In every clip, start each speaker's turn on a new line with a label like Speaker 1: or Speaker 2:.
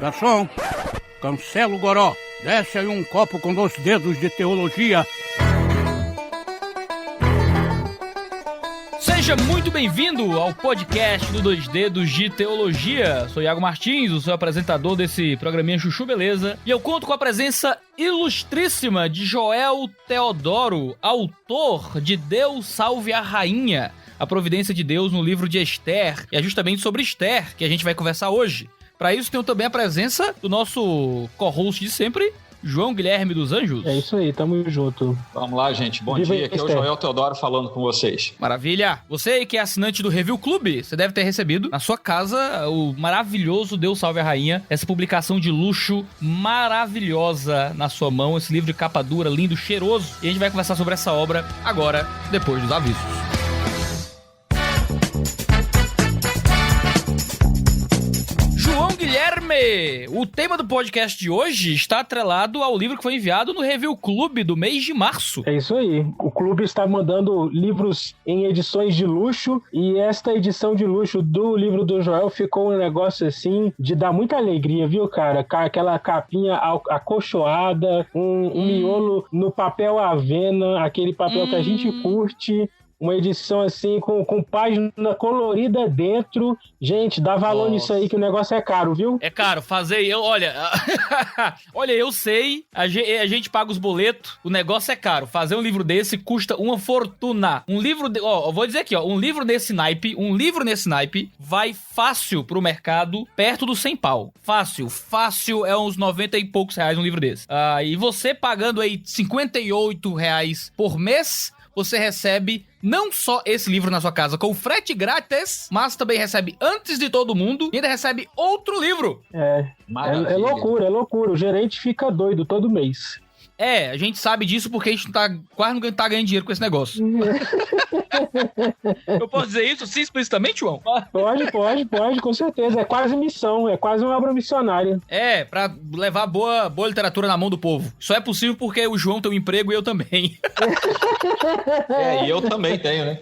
Speaker 1: Garçom, cancela o goró. Desce aí um copo com 2 dedos de teologia.
Speaker 2: Seja muito bem-vindo ao podcast do 2 Dedos de Teologia. Sou Iago Martins, o seu apresentador desse programinha Chuchu Beleza. E eu conto com a presença ilustríssima de Joel Teodoro, autor de Deus Salve a Rainha, a providência de Deus no livro de Esther. E é justamente sobre Esther que a gente vai conversar hoje. Para isso, tenho também a presença do nosso co-host de sempre, João Guilherme dos Anjos.
Speaker 3: É isso aí, tamo junto.
Speaker 4: Vamos lá, gente. Bom dia. Aqui é o Joel Teodoro falando com vocês.
Speaker 2: Maravilha. Você que é assinante do Review Club, você deve ter recebido na sua casa o maravilhoso Deus Salve a Rainha, essa publicação de luxo maravilhosa na sua mão, esse livro de capa dura, lindo, cheiroso. E a gente vai conversar sobre essa obra agora, depois dos avisos. Guilherme, o tema do podcast de hoje está atrelado ao livro que foi enviado no Review Club do mês de março.
Speaker 3: É isso aí. O clube está mandando livros em edições de luxo e esta edição de luxo do livro do Joel ficou um negócio assim de dar muita alegria, viu, cara? Aquela capinha acolchoada, um miolo no papel avena, aquele papel que a gente curte. Uma edição assim, com página colorida dentro. Gente, dá valor nisso aí que o negócio é caro, viu?
Speaker 2: É caro, olha, eu sei, a gente paga os boletos, o negócio é caro. Fazer um livro desse custa uma fortuna. Eu vou dizer aqui, um livro nesse naipe vai fácil pro mercado, perto dos 100 pau. Fácil é uns 90 e poucos reais um livro desse. E você pagando aí R$58 por mês, você recebe não só esse livro na sua casa com frete grátis, mas também recebe antes de todo mundo e ainda recebe outro livro.
Speaker 3: É loucura. O gerente fica doido todo mês.
Speaker 2: A gente sabe disso porque a gente quase não tá ganhando dinheiro com esse negócio. Eu posso dizer isso assim explicitamente, João?
Speaker 3: Pode, com certeza. É quase missão, é quase uma obra missionária.
Speaker 2: Pra levar boa literatura na mão do povo. Só é possível porque o João tem um emprego e eu também.
Speaker 4: E eu também tenho, né?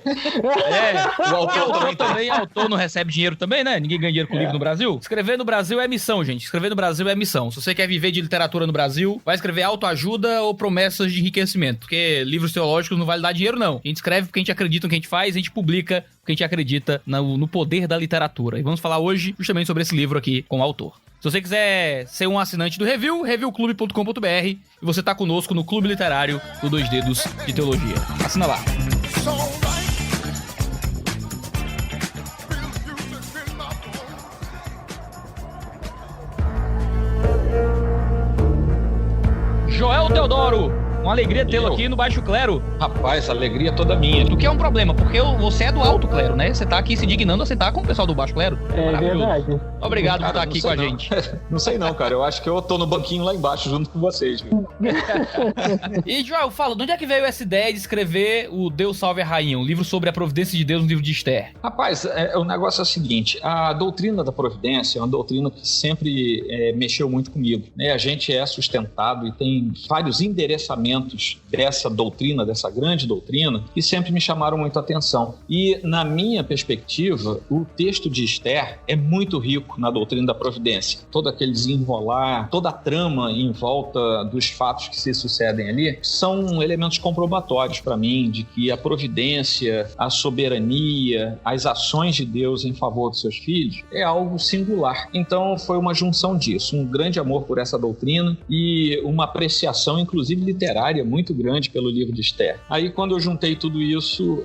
Speaker 2: O autor também. O autor não recebe dinheiro também, né? Ninguém ganha dinheiro com livro no Brasil. Escrever no Brasil é missão, gente. Escrever no Brasil é missão. Se você quer viver de literatura no Brasil, vai escrever autoajuda ou promessas de enriquecimento, porque livros teológicos não vai dar dinheiro, não. A gente escreve porque a gente acredita no que a gente faz, a gente publica porque a gente acredita no poder da literatura. E vamos falar hoje justamente sobre esse livro aqui com o autor. Se você quiser ser um assinante do Review, reviewclub.com.br, e você tá conosco no Clube Literário do 2 Dedos de Teologia. Assina lá. Joel Teodoro, uma alegria tê-lo aqui no Baixo Clero.
Speaker 4: Rapaz, a alegria é toda minha.
Speaker 2: O que é um problema, porque você é do Alto Clero, né? Você tá aqui se dignando a sentar com o pessoal do Baixo Clero.
Speaker 3: É verdade.
Speaker 2: Obrigado por estar aqui com a gente.
Speaker 4: Não sei não, cara. Eu acho que eu tô no banquinho lá embaixo junto com vocês. Viu?
Speaker 2: E, Joel, fala, de onde é que veio essa ideia de escrever o Deus Salve a Rainha, um livro sobre a providência de Deus, um livro de Esther?
Speaker 4: Rapaz, o negócio é o seguinte, a doutrina da providência é uma doutrina que sempre mexeu muito comigo, né? A gente é sustentado e tem vários endereçamentos dessa doutrina, dessa grande doutrina, que sempre me chamaram muito a atenção. E, na minha perspectiva, o texto de Esther é muito rico na doutrina da providência. Todo aquele desenrolar, toda a trama em volta dos fatos que se sucedem ali, são elementos comprobatórios para mim de que a providência, a soberania, as ações de Deus em favor dos seus filhos é algo singular. Então, foi uma junção disso, um grande amor por essa doutrina e uma apreciação, inclusive literária, muito grande pelo livro de Esther. Aí, quando eu juntei tudo isso,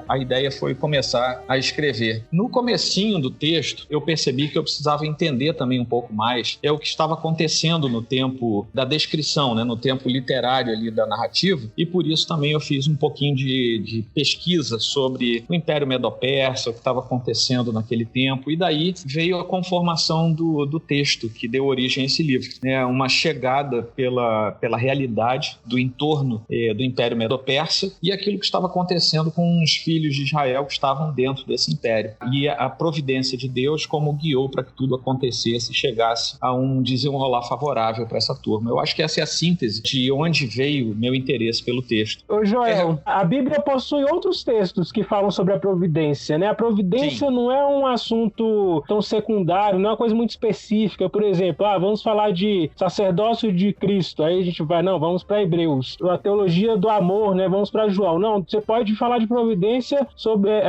Speaker 4: a ideia foi começar a escrever. No comecinho do texto, eu percebi que eu precisava entender também um pouco mais o que estava acontecendo no tempo da descrição, né, no tempo literário ali da narrativa, e por isso também eu fiz um pouquinho de pesquisa sobre o Império Medo-Persa, o que estava acontecendo naquele tempo, e daí veio a conformação do texto que deu origem a esse livro, né, uma chegada pela realidade do entorno do Império Medo-Persa e aquilo que estava acontecendo com os filhos de Israel que estavam dentro desse império. E a providência de Deus como guiou para que tudo acontecesse e chegasse a um desenrolar favorável para essa turma. Eu acho que essa é a síntese de onde veio meu interesse pelo texto.
Speaker 3: Ô Joel, a Bíblia possui outros textos que falam sobre a providência, né? A providência Sim. não é um assunto tão secundário, não é uma coisa muito específica. Por exemplo, vamos falar de sacerdócio de Cristo, aí a gente vai, não, vamos para Hebreus. A teologia do amor, né? Vamos para João. Não, você pode falar de providência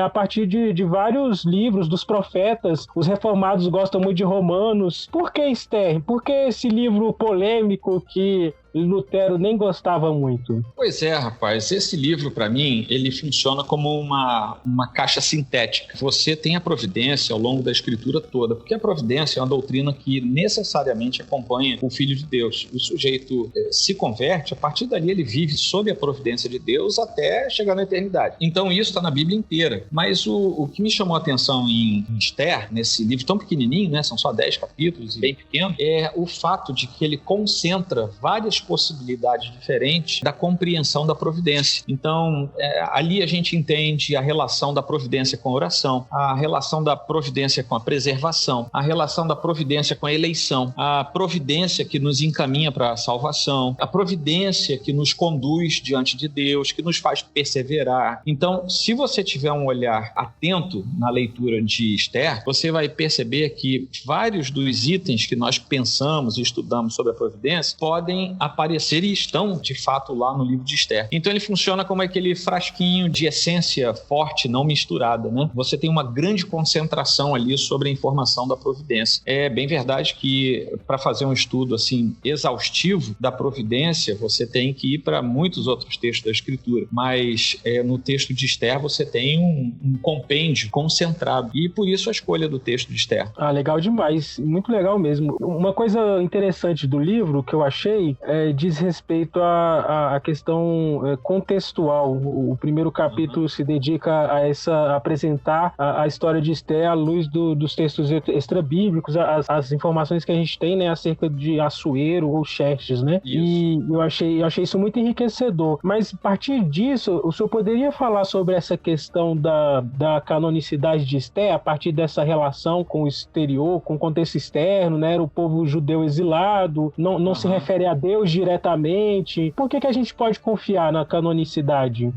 Speaker 3: a partir de vários livros dos profetas. Os reformados gostam muito de Romanos. Por que Esther? Por que esse livro polêmico que Lutero nem gostava muito?
Speaker 4: Pois é, rapaz, esse livro para mim, ele funciona como uma caixa sintética. Você tem a providência ao longo da escritura toda, porque a providência é uma doutrina que necessariamente acompanha o Filho de Deus. O sujeito se converte, a partir dali ele vive sob a providência de Deus até chegar na eternidade. Então isso está na Bíblia inteira. Mas o que me chamou a atenção em Esther, nesse livro tão pequenininho, né, são só 10 capítulos e bem pequeno, é o fato de que ele concentra várias possibilidades diferentes da compreensão da providência. Então, ali a gente entende a relação da providência com a oração, a relação da providência com a preservação, a relação da providência com a eleição, a providência que nos encaminha para a salvação, a providência que nos conduz diante de Deus, que nos faz perseverar. Então, se você tiver um olhar atento na leitura de Esther, você vai perceber que vários dos itens que nós pensamos e estudamos sobre a providência podem aparecer e estão, de fato, lá no livro de Esther. Então ele funciona como aquele frasquinho de essência forte, não misturada, né? Você tem uma grande concentração ali sobre a informação da providência. É bem verdade que para fazer um estudo assim exaustivo da providência, você tem que ir para muitos outros textos da Escritura, mas no texto de Esther você tem um compêndio concentrado e por isso a escolha do texto de Esther.
Speaker 3: Legal demais, muito legal mesmo. Uma coisa interessante do livro que eu achei diz respeito à questão contextual. O primeiro capítulo se dedica a apresentar a história de Esther à luz dos textos extrabíblicos, as informações que a gente tem, né, acerca de Assuero ou Xerxes, né? Isso. E eu achei isso muito enriquecedor. Mas a partir disso, o senhor poderia falar sobre essa questão da canonicidade de Esther a partir dessa relação com o exterior, com o contexto externo, né? Era o povo judeu exilado, não se refere a Deus diretamente. Por que a gente pode confiar na canonicidade?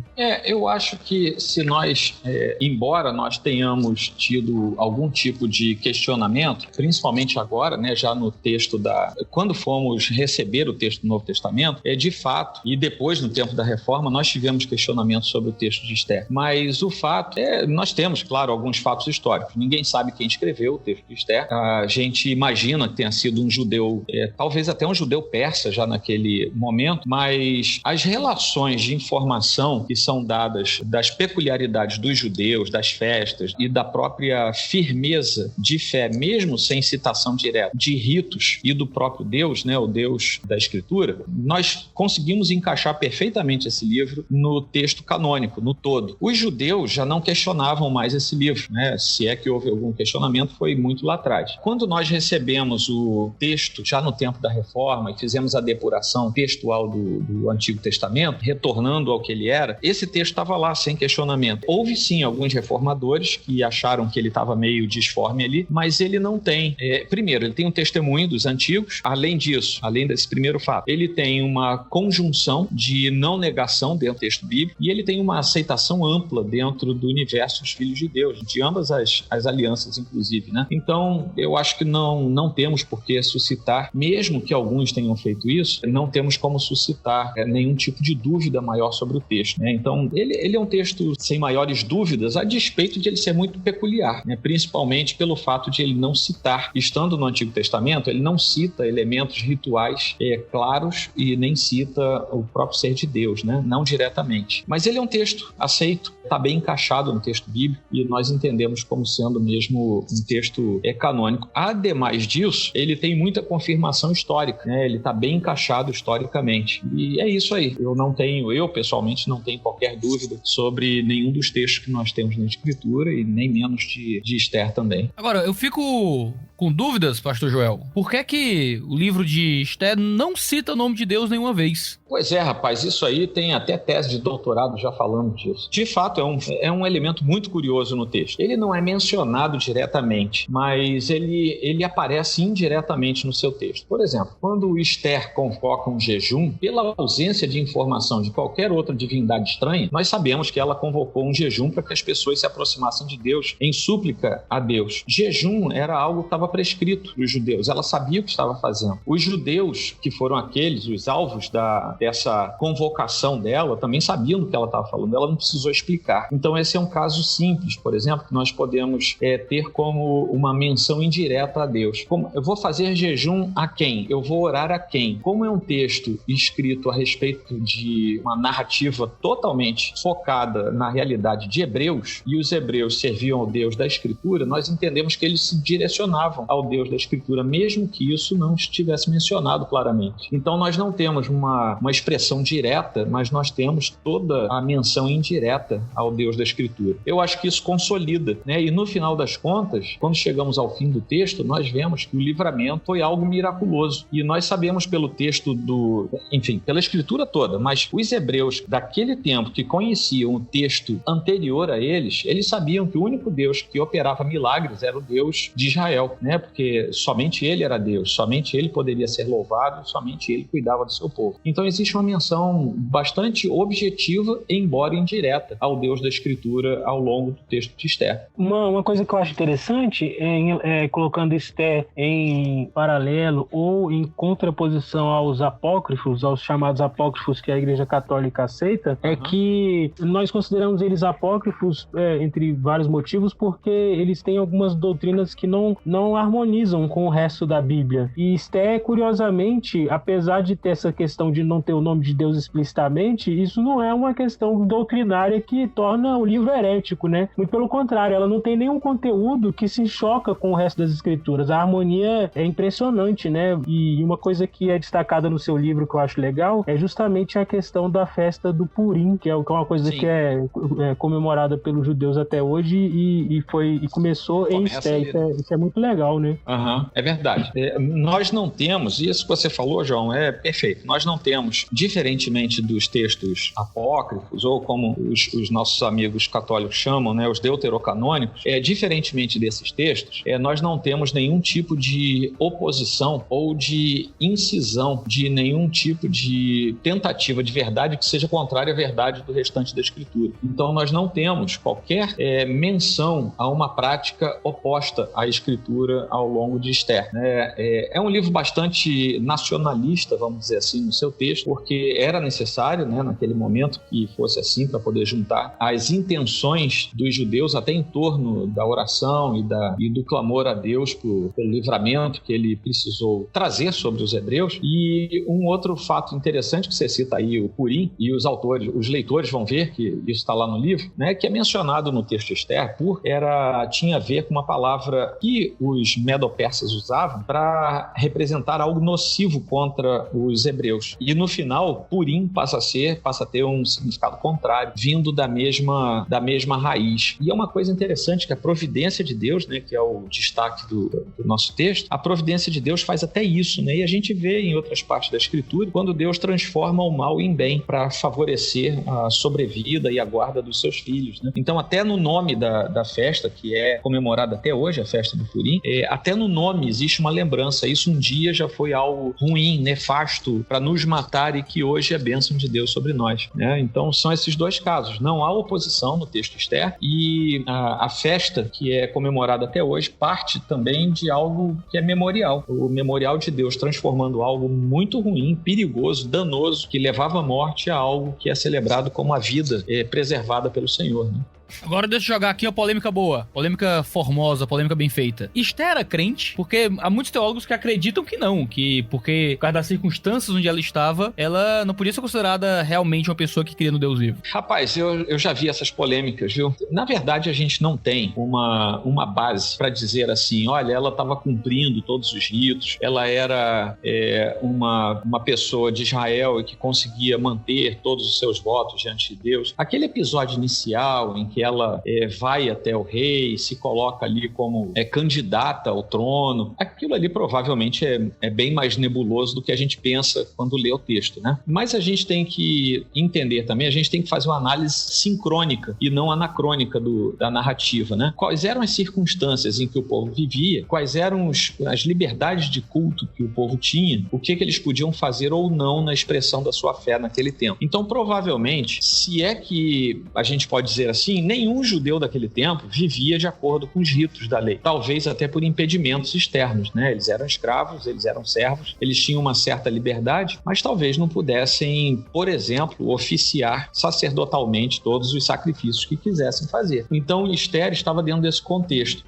Speaker 4: Eu acho que se nós, embora nós tenhamos tido algum tipo de questionamento, principalmente agora, né, já no texto quando fomos receber o texto do Novo Testamento, de fato, e depois no tempo da Reforma, nós tivemos questionamento sobre o texto de Esther. Mas o fato nós temos, claro, alguns fatos históricos. Ninguém sabe quem escreveu o texto de Esther. A gente imagina que tenha sido um judeu, talvez até um judeu persa já naquele momento, mas as relações de informação que são dadas das peculiaridades dos judeus, das festas e da própria firmeza de fé, mesmo sem citação direta, de ritos e do próprio Deus, né, o Deus da Escritura, nós conseguimos encaixar perfeitamente esse livro no texto canônico, no todo. Os judeus já não questionavam mais esse livro, né? Se é que houve algum questionamento, foi muito lá atrás. Quando nós recebemos o texto já no tempo da Reforma e fizemos a depuração textual do Antigo Testamento, retornando ao que ele era, esse texto estava lá sem questionamento. Houve sim alguns reformadores que acharam que ele estava meio disforme ali, mas ele não tem. Primeiro, ele tem um testemunho dos antigos. Além disso, além desse primeiro fato, ele tem uma conjunção de não negação dentro do texto bíblico e ele tem uma aceitação ampla dentro do universo dos filhos de Deus, de ambas as alianças, inclusive, né? Então, eu acho que não temos por que suscitar, mesmo que alguns tenham feito isso, não temos como suscitar nenhum tipo de dúvida maior sobre o texto, né? Então, ele é um texto sem maiores dúvidas, a despeito de ele ser muito peculiar, né? Principalmente pelo fato de ele não citar, estando no Antigo Testamento, ele não cita elementos rituais claros e nem cita o próprio ser de Deus, né? Não diretamente. Mas ele é um texto aceito, está bem encaixado no texto bíblico e nós entendemos como sendo mesmo um texto canônico. Ademais disso, ele tem muita confirmação histórica, né? Ele está bem encaixado historicamente. E é isso aí. Eu pessoalmente não tenho qualquer dúvida sobre nenhum dos textos que nós temos na Escritura e nem menos de Esther também.
Speaker 2: Agora, eu fico com dúvidas, pastor Joel. Por que é que o livro de Esther não cita o nome de Deus nenhuma vez?
Speaker 4: Pois é, rapaz, isso aí tem até tese de doutorado já falando disso. De fato, é um elemento muito curioso no texto. Ele não é mencionado diretamente, mas ele aparece indiretamente no seu texto. Por exemplo, quando Esther convoca um jejum, pela ausência de informação de qualquer outra divindade estranha, nós sabemos que ela convocou um jejum para que as pessoas se aproximassem de Deus em súplica a Deus. Jejum era algo que estava prescrito para os judeus, ela sabia o que estava fazendo. Os judeus, que foram os alvos dessa convocação dela, também sabiam do que ela estava falando, ela não precisou explicar. Então esse é um caso simples, por exemplo, que nós podemos ter como uma menção indireta a Deus. Eu vou fazer jejum a quem? Eu vou orar a quem? Como é um texto escrito a respeito de uma narrativa totalmente focada na realidade de hebreus, e os hebreus serviam ao Deus da Escritura, nós entendemos que eles se direcionavam ao Deus da Escritura, mesmo que isso não estivesse mencionado claramente. Então nós não temos uma expressão direta, mas nós temos toda a menção indireta ao Deus da Escritura. Eu acho que isso consolida, né? E no final das contas, quando chegamos ao fim do texto, nós vemos que o livramento foi algo miraculoso. E nós sabemos pelo texto pela Escritura toda, mas os hebreus daquele tempo que conheciam o texto anterior a eles sabiam que o único Deus que operava milagres era o Deus de Israel, né? Porque somente ele era Deus, somente ele poderia ser louvado, somente ele cuidava do seu povo. Então existe uma menção bastante objetiva, embora indireta, ao Deus da Escritura ao longo do texto de Esther.
Speaker 3: Uma coisa que eu acho interessante colocando Esther em paralelo ou em contraposição aos apócrifos, aos chamados apócrifos que a Igreja Católica aceita, é que nós consideramos eles apócrifos entre vários motivos, porque eles têm algumas doutrinas que não harmonizam com o resto da Bíblia. E Esther, curiosamente, apesar de ter essa questão de não ter o nome de Deus explicitamente, isso não é uma questão doutrinária que torna o livro herético, né? Muito pelo contrário, ela não tem nenhum conteúdo que se choca com o resto das escrituras. A harmonia é impressionante, né? E uma coisa que é destacada no seu livro que eu acho legal é justamente a questão da festa do Purim, que é uma coisa que é comemorada pelos judeus até hoje e começou em Esther. Isso é muito legal, né?
Speaker 4: É verdade. Nós não temos, isso que você falou, João, é perfeito. Nós não temos, diferentemente dos textos apócrifos, ou como os nossos amigos católicos chamam, né, os deuterocanônicos, diferentemente desses textos, nós não temos nenhum tipo de oposição ou de incisão de nenhum tipo de tentativa de verdade que seja contrária à verdade do restante da Escritura. Então nós não temos qualquer menção a uma prática oposta à Escritura ao longo de Esther. É um livro bastante nacionalista, vamos dizer assim, no seu texto, porque era necessário, né, naquele momento que fosse assim, para poder juntar as intenções dos judeus até em torno da oração e do clamor a Deus pelo livramento que ele precisou trazer sobre os hebreus. E um outro fato interessante que você cita aí, o Purim, e os leitores vão ver que isso está lá no livro, né, que é mencionado no texto de Esther, tinha a ver com uma palavra que os medo-persas usavam para representar algo nocivo contra os hebreus. E no final, Purim passa a ter um significado contrário, vindo da mesma raiz. E é uma coisa interessante que a providência de Deus, né, que é o destaque do nosso texto, a providência de Deus faz até isso, né? E a gente vê em outras partes da Escritura, quando Deus transforma o mal em bem para favorecer a sobrevida e a guarda dos seus filhos, né? Então, até no nome da festa, que é comemorada até hoje, a festa do Purim, até no nome existe uma lembrança. Isso um dia já foi algo ruim, nefasto, para nos matar, e que hoje é bênção de Deus sobre nós, né? Então, são esses dois casos. Não há oposição no texto de Esther, e a festa que é comemorada até hoje parte também de algo que é memorial. O memorial de Deus transformando algo muito ruim, perigoso, danoso, que levava à morte, a algo que é celebrado como a vida preservada pelo Senhor, né?
Speaker 2: Agora deixa eu jogar aqui uma polêmica boa, polêmica formosa, polêmica bem feita. Esther era crente? Porque há muitos teólogos que acreditam que não, porque por causa das circunstâncias onde ela estava, ela não podia ser considerada realmente uma pessoa que cria no Deus vivo.
Speaker 4: Rapaz, eu já vi essas polêmicas, viu? Na verdade, a gente não tem uma base para dizer assim, olha, ela estava cumprindo todos os ritos, ela era uma pessoa de Israel e que conseguia manter todos os seus votos diante de Deus. Aquele episódio inicial em que ela vai até o rei, se coloca ali como candidata ao trono. Aquilo ali provavelmente é bem mais nebuloso do que a gente pensa quando lê o texto, né? Mas a gente tem que entender também, a gente tem que fazer uma análise sincrônica e não anacrônica da narrativa, né? Quais eram as circunstâncias em que o povo vivia, quais eram as liberdades de culto que o povo tinha, o que eles podiam fazer ou não na expressão da sua fé naquele tempo. Então, provavelmente, se é que a gente pode dizer assim, nenhum judeu daquele tempo vivia de acordo com os ritos da lei. Talvez até por impedimentos externos, né? Eles eram escravos, eles eram servos, eles tinham uma certa liberdade, mas talvez não pudessem, por exemplo, oficiar sacerdotalmente todos os sacrifícios que quisessem fazer. Então, Esther estava dentro desse contexto.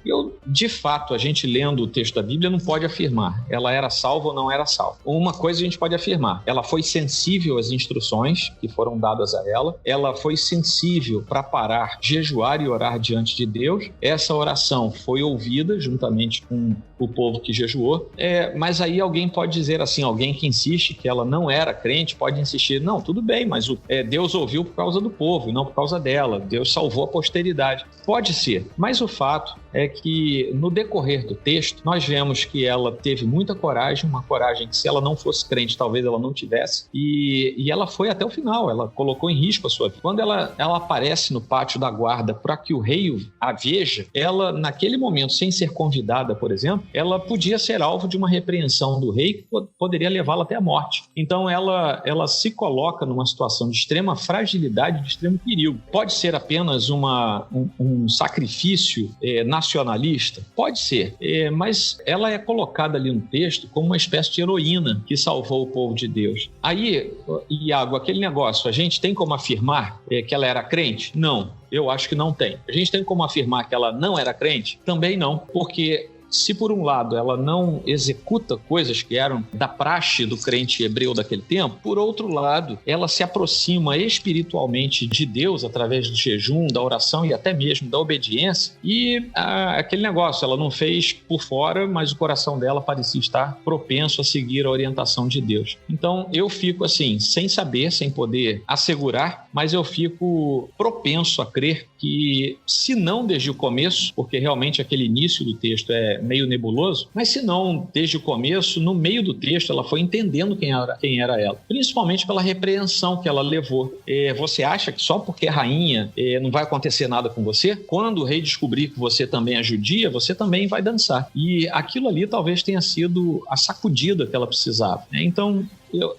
Speaker 4: De fato, a gente lendo o texto da Bíblia não pode afirmar ela era salva ou não era salva. Uma coisa a gente pode afirmar, ela foi sensível às instruções que foram dadas a ela foi sensível para parar, jejuar e orar diante de Deus. Essa oração foi ouvida juntamente com o povo que jejuou, mas aí alguém pode dizer assim, alguém que insiste que ela não era crente pode insistir, não, tudo bem, mas Deus ouviu por causa do povo e não por causa dela, Deus salvou a posteridade. Pode ser, mas o fato é que no decorrer do texto nós vemos que ela teve muita coragem, uma coragem que se ela não fosse crente talvez ela não tivesse, e ela foi até o final, ela colocou em risco a sua vida. Quando ela aparece no pátio da guarda para que o rei a veja, ela naquele momento, sem ser convidada, por exemplo, ela podia ser alvo de uma repreensão do rei que poderia levá-la até a morte. Então ela se coloca numa situação de extrema fragilidade, de extremo perigo. Pode ser apenas um sacrifício nacionalista? Pode ser, mas ela é colocada ali no texto como uma espécie de heroína que salvou o povo de Deus. Aí, Iago, aquele negócio, a gente tem como afirmar que ela era crente? Não, eu acho que não tem. A gente tem como afirmar que ela não era crente? Também não, porque se por um lado ela não executa coisas que eram da praxe do crente hebreu daquele tempo, por outro lado ela se aproxima espiritualmente de Deus através do jejum, da oração e até mesmo da obediência, e aquele negócio, ela não fez por fora, mas o coração dela parecia estar propenso a seguir a orientação de Deus. Então eu fico assim, sem saber, sem poder assegurar, mas eu fico propenso a crer que, se não desde o começo, porque realmente aquele início do texto é meio nebuloso, mas se não desde o começo, no meio do texto ela foi entendendo quem era ela, principalmente pela repreensão que ela levou. Você acha que só porque é rainha não vai acontecer nada com você? Quando o rei descobrir que você também é judia, você também vai dançar. E aquilo ali talvez tenha sido a sacudida que ela precisava, né? Então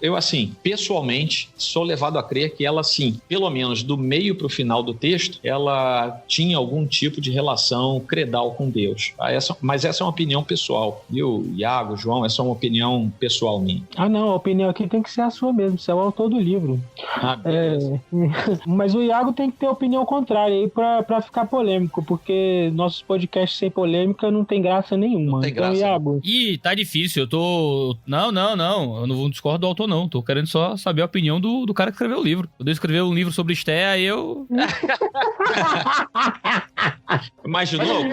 Speaker 4: eu, assim, pessoalmente, sou levado a crer que ela, sim, pelo menos do meio para o final do texto, ela tinha algum tipo de relação credal com Deus. Mas essa é uma opinião pessoal, viu, Iago, João? Essa é uma opinião pessoal minha.
Speaker 3: Não, a opinião aqui tem que ser a sua mesmo, você é o autor do livro. Mas o Iago tem que ter a opinião contrária aí pra ficar polêmico, porque nossos podcasts sem polêmica não tem graça nenhuma.
Speaker 4: Não tem graça.
Speaker 3: Então, Iago...
Speaker 2: Ih, tá difícil, eu tô... Não, eu não vou discordar do autor, não. Tô querendo só saber a opinião do cara que escreveu o livro. Quando eu escrever um livro sobre Esther, aí eu...
Speaker 4: Imaginou?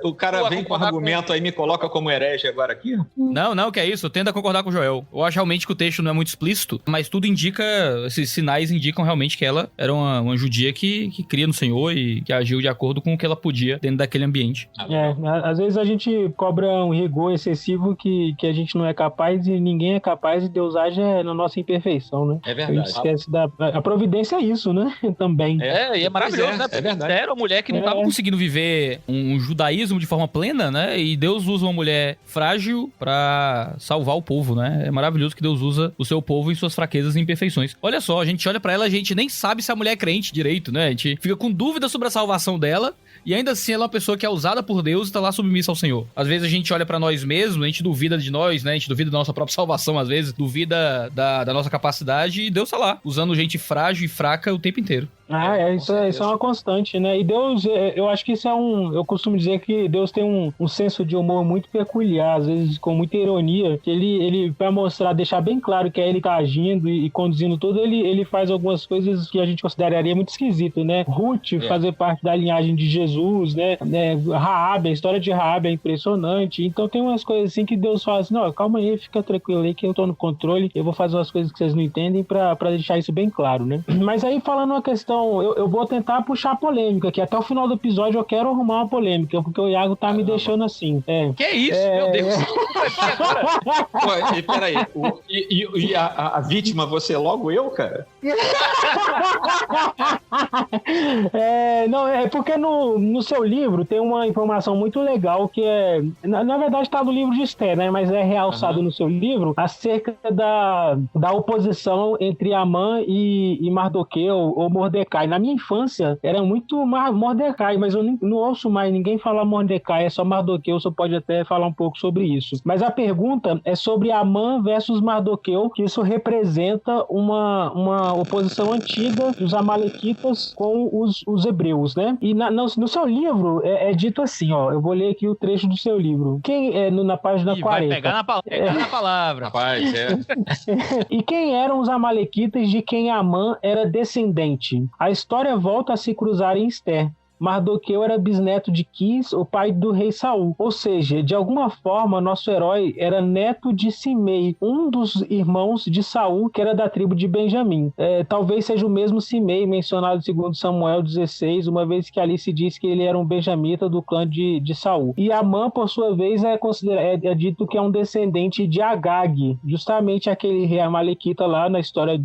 Speaker 4: O cara vem com argumento aí, me coloca como herege agora aqui?
Speaker 2: Não, que é isso. Eu tento concordar com o Joel. Eu acho realmente que o texto não é muito explícito, mas tudo indica, esses sinais indicam realmente que ela era uma judia que cria no Senhor e que agiu de acordo com o que ela podia dentro daquele ambiente.
Speaker 3: Às vezes a gente cobra um rigor excessivo que a gente não é capaz e ninguém é capaz, e Deus age na nossa imperfeição, né?
Speaker 4: É verdade.
Speaker 3: A gente esquece a providência é isso, né? Também.
Speaker 2: E é maravilhoso, né?
Speaker 4: É verdade.
Speaker 2: Era uma mulher que não estava conseguindo viver um judaísmo de forma plena, né? E Deus usa uma mulher frágil pra salvar o povo, né? É maravilhoso que Deus usa o seu povo em suas fraquezas e imperfeições. Olha só, a gente olha pra ela, a gente nem sabe se a mulher é crente direito, né? A gente fica com dúvida sobre a salvação dela, e ainda assim ela é uma pessoa que é usada por Deus e tá lá submissa ao Senhor. Às vezes a gente olha pra nós mesmos, a gente duvida de nós, né? A gente duvida da nossa própria salvação, às vezes duvida da nossa capacidade, e Deus tá lá, usando gente frágil e fraca o tempo inteiro.
Speaker 3: Isso é uma constante, né? E Deus, eu acho que isso eu costumo dizer que Deus tem um senso de humor muito peculiar, às vezes com muita ironia, que ele pra mostrar, deixar bem claro que é ele que tá agindo e conduzindo tudo, ele faz algumas coisas que a gente consideraria muito esquisito, né? Ruth fazer parte da linhagem de Jesus, né? Raabe, a história de Raabe é impressionante. Então tem umas coisas assim que Deus fala assim, não, calma aí, fica tranquilo aí que eu tô no controle, eu vou fazer umas coisas que vocês não entendem pra deixar isso bem claro, né? Mas aí falando uma questão Então, eu vou tentar puxar a polêmica, que até o final do episódio eu quero arrumar uma polêmica, porque o Iago tá me deixando assim.
Speaker 2: Que isso, meu Deus.
Speaker 4: Pô, peraí, e a vítima, você é logo eu, cara?
Speaker 3: Não, é porque no seu livro tem uma informação muito legal que é, na verdade está no livro de Esther, né, mas é realçado no seu livro acerca da oposição entre Amã e Mardoqueu ou Mordecai. Na minha infância era muito Mordecai, mas eu não ouço mais ninguém falar Mordecai, é só Mardoqueu, você pode até falar um pouco sobre isso. Mas a pergunta é sobre Amã versus Mardoqueu, que isso representa uma oposição antiga dos amalequitas com os hebreus, né? E no seu livro é dito assim, ó, eu vou ler aqui o trecho do seu livro. Na página 40.
Speaker 2: Vai pegar na palavra.
Speaker 4: Rapaz,
Speaker 3: E quem eram os amalequitas de quem Amã era descendente? A história volta a se cruzar em Esther. Mardoqueu era bisneto de Quis, o pai do rei Saul. Ou seja, de alguma forma, nosso herói era neto de Simei, um dos irmãos de Saul, que era da tribo de Benjamim. Talvez seja o mesmo Simei mencionado em 2 Samuel 16, uma vez que ali se diz que ele era um benjamita do clã de Saul. E Amã, por sua vez, é dito que é um descendente de Agag, justamente aquele rei amalequita lá na história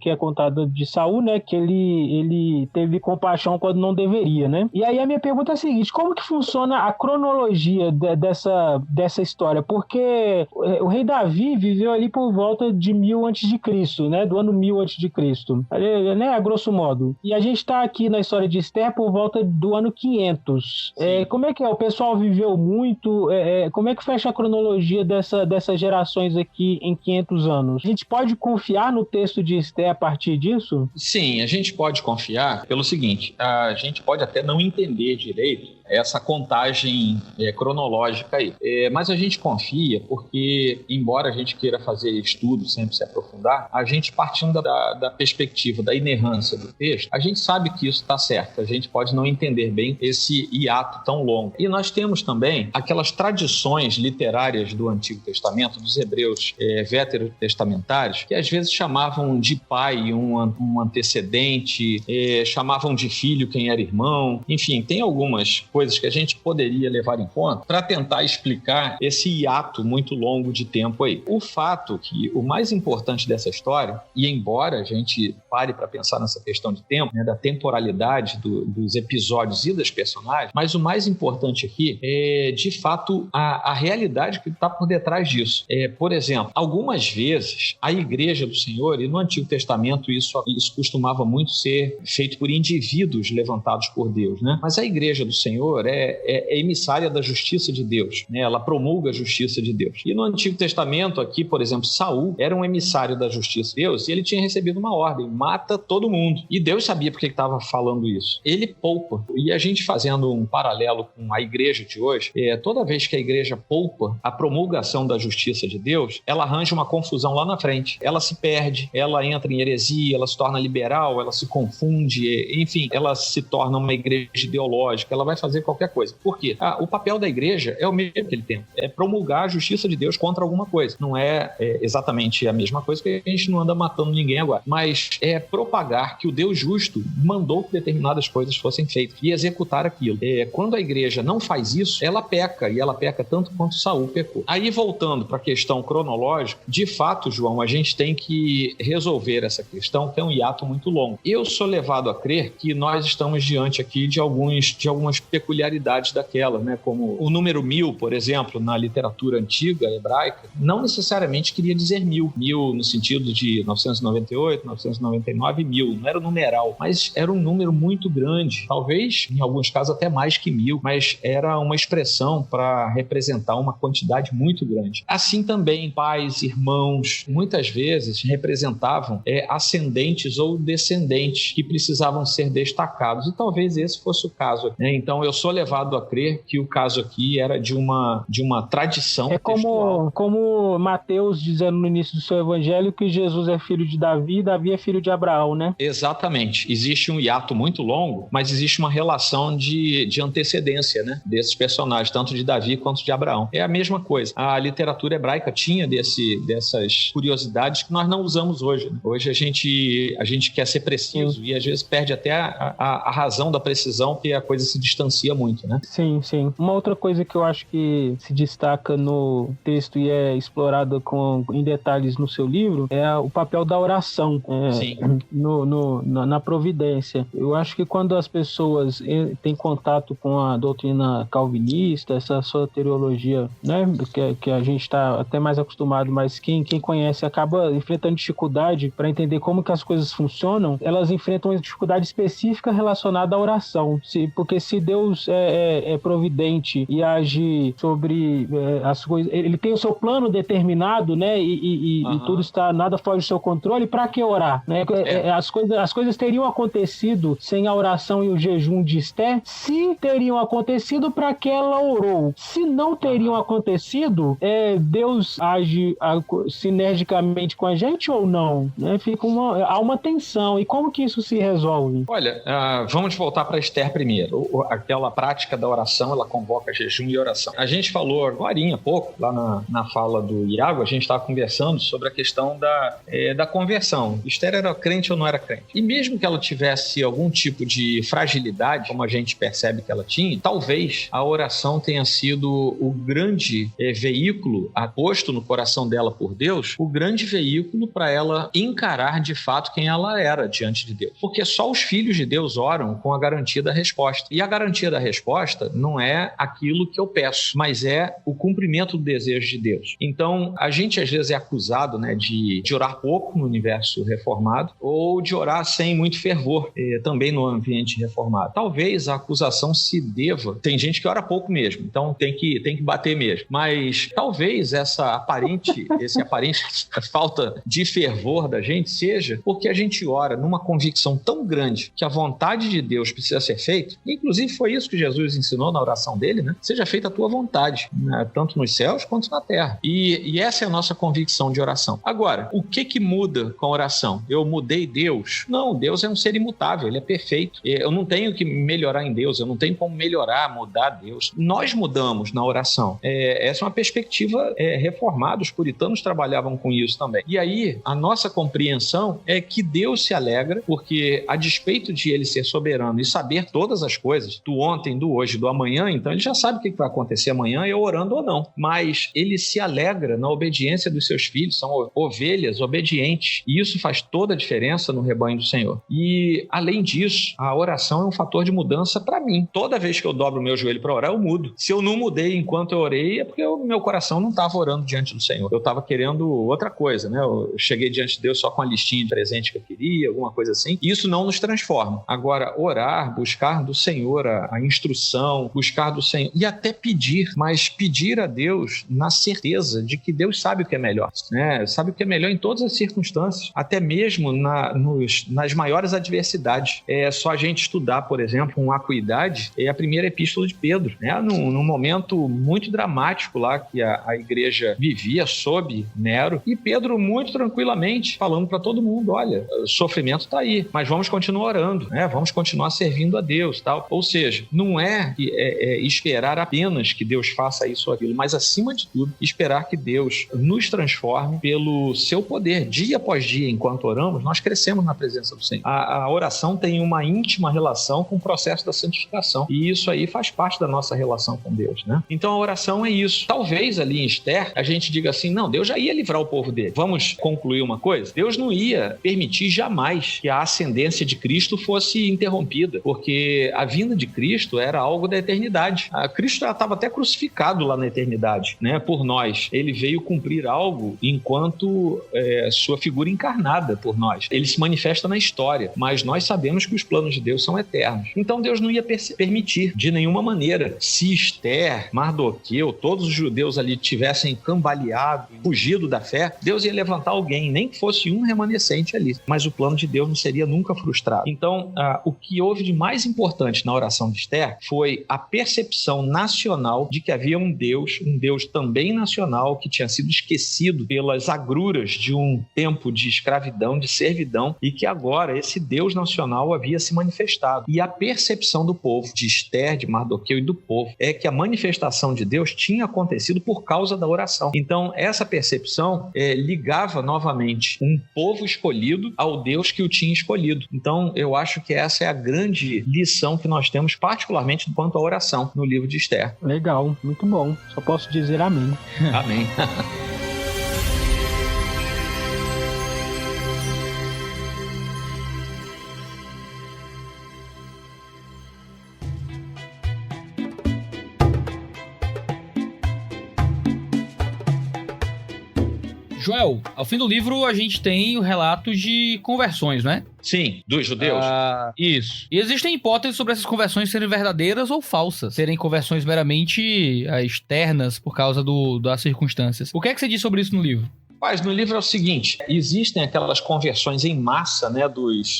Speaker 3: que é contada de Saul, né? Que ele teve compaixão quando não deveria. Né? E aí a minha pergunta é a seguinte: como que funciona a cronologia dessa história? Porque o rei Davi viveu ali por volta de 1000 a.C., né? Do ano 1000 a.C., né? A grosso modo. E a gente está aqui na história de Esther por volta do ano 500. Como é que é? O pessoal viveu muito? Como é que fecha a cronologia dessas gerações aqui em 500 anos? A gente pode confiar no texto de Esther a partir disso?
Speaker 4: Sim, a gente pode confiar pelo seguinte: a gente pode até não entender direito essa contagem cronológica aí. Mas a gente confia porque, embora a gente queira fazer estudo, sempre se aprofundar, a gente partindo da perspectiva da inerrância do texto, a gente sabe que isso está certo. A gente pode não entender bem esse hiato tão longo. E nós temos também aquelas tradições literárias do Antigo Testamento, dos hebreus veterotestamentários, que às vezes chamavam de pai um antecedente, chamavam de filho quem era irmão. Enfim, tem algumas coisas que a gente poderia levar em conta para tentar explicar esse hiato muito longo de tempo aí. O fato que o mais importante dessa história, e embora a gente pare para pensar nessa questão de tempo, né, da temporalidade dos episódios e das personagens, mas o mais importante aqui é, de fato, a realidade que está por detrás disso. Por exemplo, algumas vezes a Igreja do Senhor, e no Antigo Testamento isso costumava muito ser feito por indivíduos levantados por Deus, né? Mas a Igreja do Senhor é emissária da justiça de Deus, né? Ela promulga a justiça de Deus. E no Antigo Testamento aqui, por exemplo, Saul era um emissário da justiça de Deus e ele tinha recebido uma ordem: mata todo mundo. E Deus sabia por que estava falando isso. Ele poupa. E a gente fazendo um paralelo com a igreja de hoje, toda vez que a igreja poupa a promulgação da justiça de Deus, ela arranja uma confusão lá na frente. Ela se perde, ela entra em heresia, ela se torna liberal, ela se confunde, enfim, ela se torna uma igreja ideológica, ela vai fazer qualquer coisa. Por quê? O papel da igreja é o mesmo que ele tem. É promulgar a justiça de Deus contra alguma coisa. Não é exatamente a mesma coisa, porque a gente não anda matando ninguém agora. Mas é propagar que o Deus justo mandou que determinadas coisas fossem feitas e executar aquilo. Quando a igreja não faz isso, ela peca, e ela peca tanto quanto Saul pecou. Aí, voltando para a questão cronológica, de fato, João, a gente tem que resolver essa questão, que é um hiato muito longo. Eu sou levado a crer que nós estamos diante aqui de algumas peculiaridades daquela, né? Como o número 1000, por exemplo, na literatura antiga hebraica, não necessariamente queria dizer 1000 no sentido de 998, 999, 1000, não era o numeral, mas era um número muito grande, talvez em alguns casos até mais que 1000, mas era uma expressão para representar uma quantidade muito grande. Assim também pais, irmãos, muitas vezes representavam ascendentes ou descendentes que precisavam ser destacados, e talvez esse fosse o caso, né? Então eu sou levado a crer que o caso aqui era de uma tradição textual.
Speaker 3: Como Mateus dizendo no início do seu evangelho que Jesus é filho de Davi e Davi é filho de Abraão, né?
Speaker 4: Exatamente. Existe um hiato muito longo, mas existe uma relação de antecedência, né, desses personagens, tanto de Davi quanto de Abraão. É a mesma coisa. A literatura hebraica tinha dessas curiosidades que nós não usamos hoje, né? Hoje a gente quer ser preciso e às vezes perde até a razão da precisão, porque a coisa se distancia muito, né?
Speaker 3: Sim, sim. Uma outra coisa que eu acho que se destaca no texto e é explorada em detalhes no seu livro é o papel da oração na providência. Eu acho que quando as pessoas têm contato com a doutrina calvinista, essa soteriologia, né, que a gente está até mais acostumado, mas quem conhece acaba enfrentando dificuldade para entender como que as coisas funcionam, elas enfrentam uma dificuldade específica relacionada à oração. Porque se Deus é providente e age sobre as coisas, ele tem o seu plano determinado, né, e tudo está, nada foge do seu controle, para que orar? Né? As coisas teriam acontecido sem a oração e o jejum de Esther, se teriam acontecido, para que ela orou. Se não teriam acontecido, Deus age sinergicamente com a gente ou não? Né? Há uma tensão. E como que isso se resolve?
Speaker 4: Olha, vamos voltar para Esther primeiro. Aquela prática da oração, ela convoca jejum e oração. A gente falou agora há pouco, lá na fala do Iago, a gente estava conversando sobre a questão da conversão. Esther era crente ou não era crente? E mesmo que ela tivesse algum tipo de fragilidade, como a gente percebe que ela tinha, talvez a oração tenha sido o grande veículo posto no coração dela por Deus, o grande veículo para ela encarar de fato quem ela era diante de Deus. Porque só os filhos de Deus oram com a garantia da resposta. E a garantia da resposta não é aquilo que eu peço, mas é o cumprimento do desejo de Deus. Então, a gente às vezes é acusado, né, de orar pouco no universo reformado ou de orar sem muito fervor, também no ambiente reformado. Talvez a acusação se deva... Tem gente que ora pouco mesmo, então tem que bater mesmo. Mas talvez esse aparente falta de fervor da gente seja porque a gente ora numa convicção tão grande que a vontade de Deus precisa ser feita. Inclusive foi isso que Jesus ensinou na oração dele, né? Seja feita a tua vontade, né? Tanto nos céus quanto na terra. E essa é a nossa convicção de oração. Agora, o que muda com a oração? Eu mudei Deus? Não, Deus é um ser imutável, ele é perfeito. Eu não tenho que melhorar em Deus, eu não tenho como mudar Deus. Nós mudamos na oração. Essa é uma perspectiva reformada, os puritanos trabalhavam com isso também. E aí, a nossa compreensão é que Deus se alegra, porque a despeito de ele ser soberano e saber todas as coisas, do ontem, do hoje, do amanhã, então ele já sabe o que vai acontecer amanhã, eu orando ou não. Mas ele se alegra na obediência dos seus filhos, são ovelhas obedientes. E isso faz toda a diferença no rebanho do Senhor. E, além disso, a oração é um fator de mudança para mim. Toda vez que eu dobro o meu joelho para orar, eu mudo. Se eu não mudei enquanto eu orei, é porque o meu coração não estava orando diante do Senhor. Eu estava querendo outra coisa, né? Eu cheguei diante de Deus só com a listinha de presente que eu queria, alguma coisa assim. E isso não nos transforma. Agora, orar, buscar do Senhor a instrução, buscar do Senhor e até pedir, mas pedir a Deus na certeza de que Deus sabe o que é melhor, né? Sabe o que é melhor em todas as circunstâncias, até mesmo nas maiores adversidades. É só a gente estudar, por exemplo, com acuidade, a primeira epístola de Pedro, né? Num momento muito dramático lá que a igreja vivia sob Nero, e Pedro muito tranquilamente falando para todo mundo, olha, o sofrimento está aí, mas vamos continuar orando, né? Vamos continuar servindo a Deus, tal. Ou seja, não é esperar apenas que Deus faça isso ou aquilo, mas acima de tudo, esperar que Deus nos transforme pelo seu poder. Dia após dia, enquanto oramos, nós crescemos na presença do Senhor. A oração tem uma íntima relação com o processo da santificação, e isso aí faz parte da nossa relação com Deus, né? Então a oração é isso. Talvez ali em Esther a gente diga assim, não, Deus já ia livrar o povo dele. Vamos concluir uma coisa? Deus não ia permitir jamais que a ascendência de Cristo fosse interrompida, porque a vinda de Cristo era algo da eternidade. Cristo já estava até crucificado lá na eternidade, né, por nós. Ele veio cumprir algo enquanto sua figura encarnada por nós. Ele se manifesta na história, mas nós sabemos que os planos de Deus são eternos. Então Deus não ia permitir de nenhuma maneira. Se Esther, Mardoqueu, todos os judeus ali tivessem cambaleado, fugido da fé, Deus ia levantar alguém, nem que fosse um remanescente ali. Mas o plano de Deus não seria nunca frustrado. Então, o que houve de mais importante na oração Esther foi a percepção nacional de que havia um Deus também nacional, que tinha sido esquecido pelas agruras de um tempo de escravidão, de servidão, e que agora esse Deus nacional havia se manifestado. E a percepção do povo, de Esther, de Mardoqueu e do povo, é que a manifestação de Deus tinha acontecido por causa da oração. Então, essa percepção ligava novamente um povo escolhido ao Deus que o tinha escolhido. Então, eu acho que essa é a grande lição que nós temos, particularmente quanto à oração no livro de Esther.
Speaker 3: Legal, muito bom. Só posso dizer amém.
Speaker 4: Amém.
Speaker 2: Joel, ao fim do livro a gente tem o relato de conversões, né?
Speaker 4: Sim, dos judeus.
Speaker 2: Isso. E existem hipóteses sobre essas conversões serem verdadeiras ou falsas, serem conversões meramente externas por causa das circunstâncias. O que é que você diz sobre isso no livro?
Speaker 4: Mas no livro é o seguinte, existem aquelas conversões em massa, né,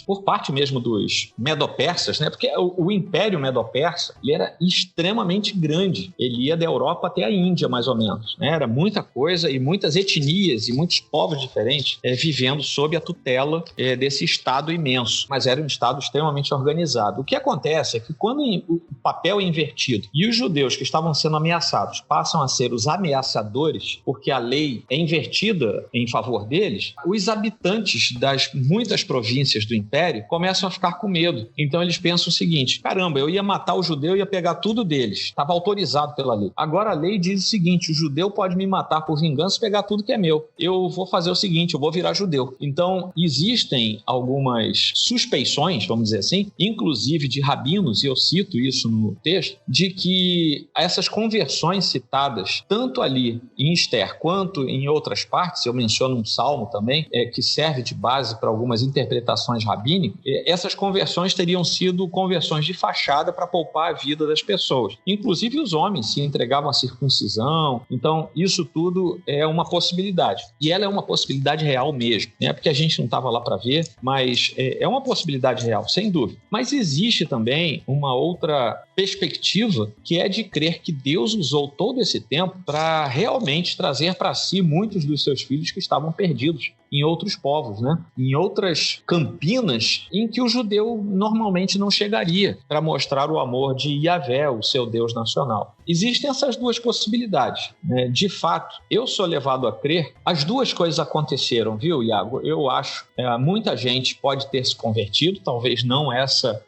Speaker 4: por parte mesmo dos medo-persas, né, porque o Império Medo-Persa, ele era extremamente grande, ele ia da Europa até a Índia, mais ou menos, né, era muita coisa e muitas etnias e muitos povos diferentes vivendo sob a tutela desse Estado imenso, mas era um Estado extremamente organizado. O que acontece é que quando o papel é invertido e os judeus que estavam sendo ameaçados passam a ser os ameaçadores, porque a lei é invertida em favor deles, os habitantes das muitas províncias do Império começam a ficar com medo. Então eles pensam o seguinte: caramba, eu ia matar o judeu e ia pegar tudo deles. Estava autorizado pela lei. Agora a lei diz o seguinte: o judeu pode me matar por vingança e pegar tudo que é meu. Eu vou fazer o seguinte, eu vou virar judeu. Então existem algumas suspeições, vamos dizer assim, inclusive de rabinos, e eu cito isso no texto, de que essas conversões citadas, tanto ali em Esther quanto em outras partes, eu menciono um salmo também, que serve de base para algumas interpretações rabínicas, essas conversões teriam sido conversões de fachada para poupar a vida das pessoas. Inclusive os homens se entregavam à circuncisão. Então isso tudo é uma possibilidade. E ela é uma possibilidade real mesmo, né? Porque a gente não estava lá para ver, mas é uma possibilidade real, sem dúvida. Mas existe também uma outra perspectiva, que é de crer que Deus usou todo esse tempo para realmente trazer para si muitos dos seus filhos que estavam perdidos em outros povos, né? Em outras campinas em que o judeu normalmente não chegaria, para mostrar o amor de Yahvé, o seu Deus nacional. Existem essas duas possibilidades, né? De fato, eu sou levado a crer, as duas coisas aconteceram, viu, Iago? Eu acho, muita gente pode ter se convertido, talvez não essa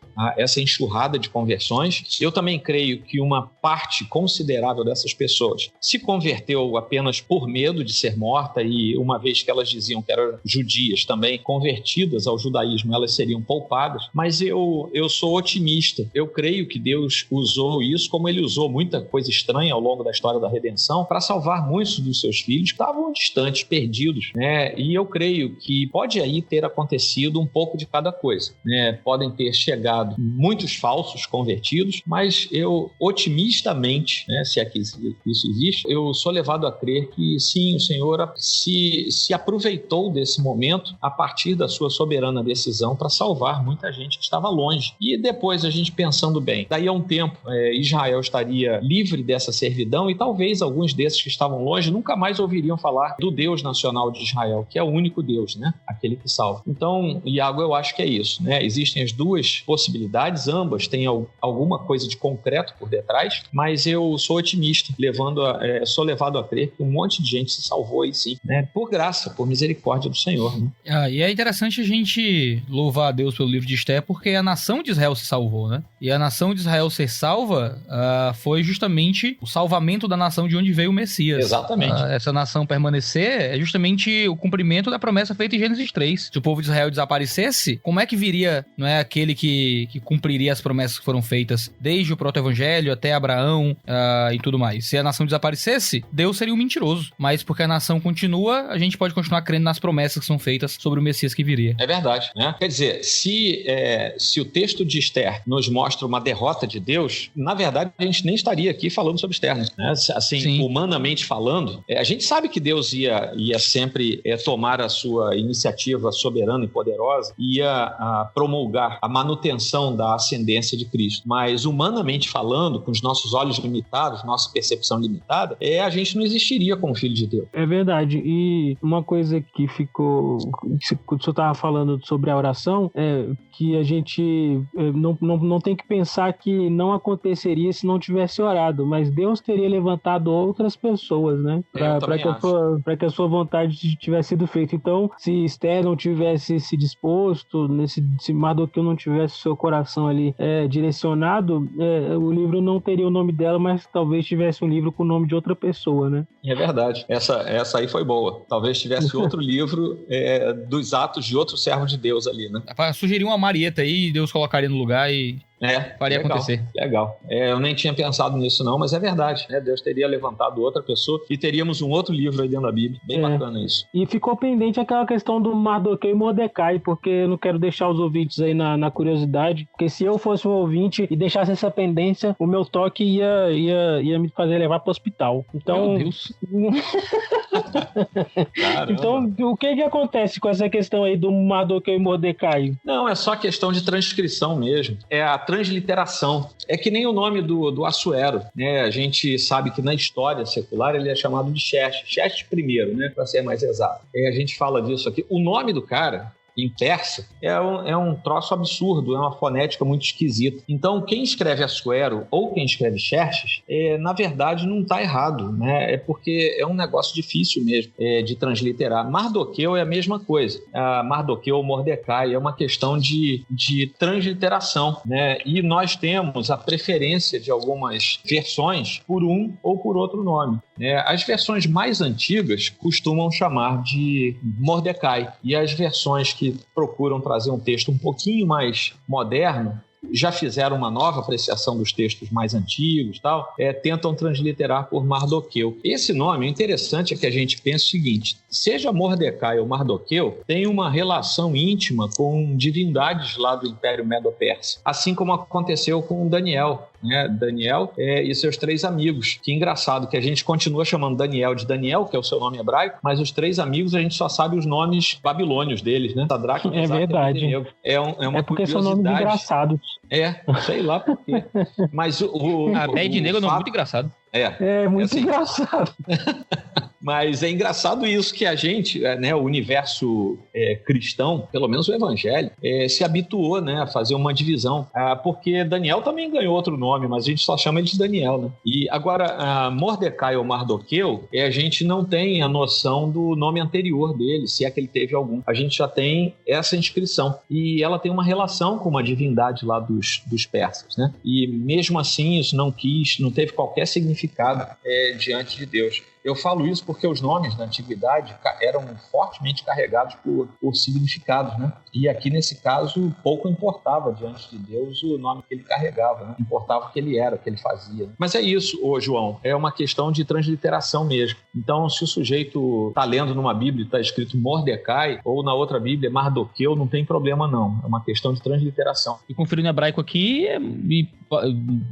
Speaker 4: enxurrada de conversões. Eu também creio que uma parte considerável dessas pessoas se converteu apenas por medo de ser morta, e uma vez que elas diziam que eram judias também, convertidas ao judaísmo, elas seriam poupadas. Mas eu sou otimista. Eu creio que Deus usou isso, como ele usou muita coisa estranha ao longo da história da redenção, para salvar muitos dos seus filhos que estavam distantes, perdidos, né? E eu creio que pode aí ter acontecido um pouco de cada coisa, né? Podem ter chegado muitos falsos convertidos, mas eu otimistamente, né, se é que isso existe, eu sou levado a crer que sim, o Senhor se aproveitou desse momento a partir da sua soberana decisão para salvar muita gente que estava longe. E depois a gente pensando bem, daí a um tempo Israel estaria livre dessa servidão, e talvez alguns desses que estavam longe nunca mais ouviriam falar do Deus nacional de Israel, que é o único Deus, né? Aquele que salva. Então, Iago, eu acho que é isso, né? Existem as duas possibilidades, ambas têm alguma coisa de concreto por detrás, mas eu sou otimista, sou levado a crer que um monte de gente se salvou aí sim, né? Por graça, por misericórdia do Senhor, né?
Speaker 2: E é interessante a gente louvar a Deus pelo livro de Esther, porque a nação de Israel se salvou, né? E a nação de Israel ser salva foi justamente o salvamento da nação de onde veio o Messias.
Speaker 4: Exatamente.
Speaker 2: Essa nação permanecer é justamente o cumprimento da promessa feita em Gênesis 3. Se o povo de Israel desaparecesse, como é que viria, não é, aquele que cumpriria as promessas que foram feitas desde o proto-evangelho até Abraão e tudo mais? Se a nação desaparecesse, Deus seria um mentiroso. Mas porque a nação continua, a gente pode continuar crendo nas promessas que são feitas sobre o Messias que viria. É
Speaker 4: verdade, né? Quer dizer, se o texto de Esther nos mostra uma derrota de Deus, na verdade a gente nem estaria aqui falando sobre Esther, né? Assim, sim, humanamente falando, a gente sabe que Deus ia sempre tomar a sua iniciativa soberana e poderosa, ia promulgar a manutenção menção da ascendência de Cristo. Mas, humanamente falando, com os nossos olhos limitados, nossa percepção limitada, a gente não existiria como filho de Deus.
Speaker 3: É verdade. E uma coisa que ficou... O senhor estava falando sobre a oração, que a gente não tem que pensar que não aconteceria se não tivesse orado, mas Deus teria levantado outras pessoas, né? Para que a sua vontade tivesse sido feita. Então, se Esther não tivesse se disposto, se Mardoqueu não tivesse seu coração ali direcionado, o livro não teria o nome dela, mas talvez tivesse um livro com o nome de outra pessoa, né?
Speaker 4: É verdade. Essa aí foi boa. Talvez tivesse outro livro dos atos de outro servo de Deus ali, né?
Speaker 2: Sugerir uma Marieta aí, Deus colocaria no lugar e faria legal, acontecer.
Speaker 4: Legal. Eu nem tinha pensado nisso não, mas é verdade, né? Deus teria levantado outra pessoa e teríamos um outro livro aí dentro da Bíblia. Bem bacana isso.
Speaker 3: E ficou pendente aquela questão do Mardoqueu e Mordecai, porque eu não quero deixar os ouvintes aí na curiosidade, porque se eu fosse um ouvinte e deixasse essa pendência, o meu toque ia me fazer levar pro hospital. Então...
Speaker 2: Meu Deus.
Speaker 3: Então, o que acontece com essa questão aí do Mardoqueu e Mordecai?
Speaker 4: Não, é só questão de transcrição mesmo. É a transliteração. É que nem o nome do Assuero, né? A gente sabe que na história secular ele é chamado de Xerxes I, né? Para ser mais exato. A gente fala disso aqui. O nome do cara, em persa, é um troço absurdo, é uma fonética muito esquisita. Então, quem escreve Assuero ou quem escreve Xerxes, na verdade, não está errado, né? É porque é um negócio difícil mesmo de transliterar. Mardoqueu é a mesma coisa. Mardoqueu ou Mordecai é uma questão de transliteração, né? E nós temos a preferência de algumas versões por um ou por outro nome. As versões mais antigas costumam chamar de Mordecai, e as versões que procuram trazer um texto um pouquinho mais moderno já fizeram uma nova apreciação dos textos mais antigos, tentam transliterar por Mardoqueu. Esse nome, o interessante é que a gente pensa o seguinte: seja Mordecai ou Mardoqueu, tem uma relação íntima com divindades lá do Império Medo-Persa, assim como aconteceu com Daniel. Daniel e seus 3 amigos. Que engraçado que a gente continua chamando Daniel de Daniel, que é o seu nome hebraico, mas os 3 amigos a gente só sabe os nomes babilônios deles, né? Sadraque, Mesaque,
Speaker 3: verdade.
Speaker 4: Abednego. É
Speaker 3: porque são nomes engraçados.
Speaker 4: Sei lá por quê. Mas
Speaker 2: Abednego é um nome muito engraçado.
Speaker 3: Muito engraçado.
Speaker 4: Mas é engraçado isso, que a gente, o universo cristão, pelo menos o evangelho, se habituou, a fazer uma divisão. Porque Daniel também ganhou outro nome, mas a gente só chama ele de Daniel, né? E agora, Mordecai ou Mardoqueu, a gente não tem a noção do nome anterior dele, se é que ele teve algum. A gente já tem essa inscrição. E ela tem uma relação com uma divindade lá dos persas, né? E mesmo assim, isso não teve qualquer significado diante de Deus. Eu falo isso porque os nomes na antiguidade eram fortemente carregados por significados, né? E aqui, nesse caso, pouco importava diante de Deus o nome que ele carregava, né? Importava o que ele era, o que ele fazia. Né? Mas é isso, João, é uma questão de transliteração mesmo. Então, se o sujeito está lendo numa Bíblia e está escrito Mordecai, ou na outra Bíblia Mardoqueu, não tem problema não. É uma questão de transliteração.
Speaker 2: E conferindo o hebraico aqui,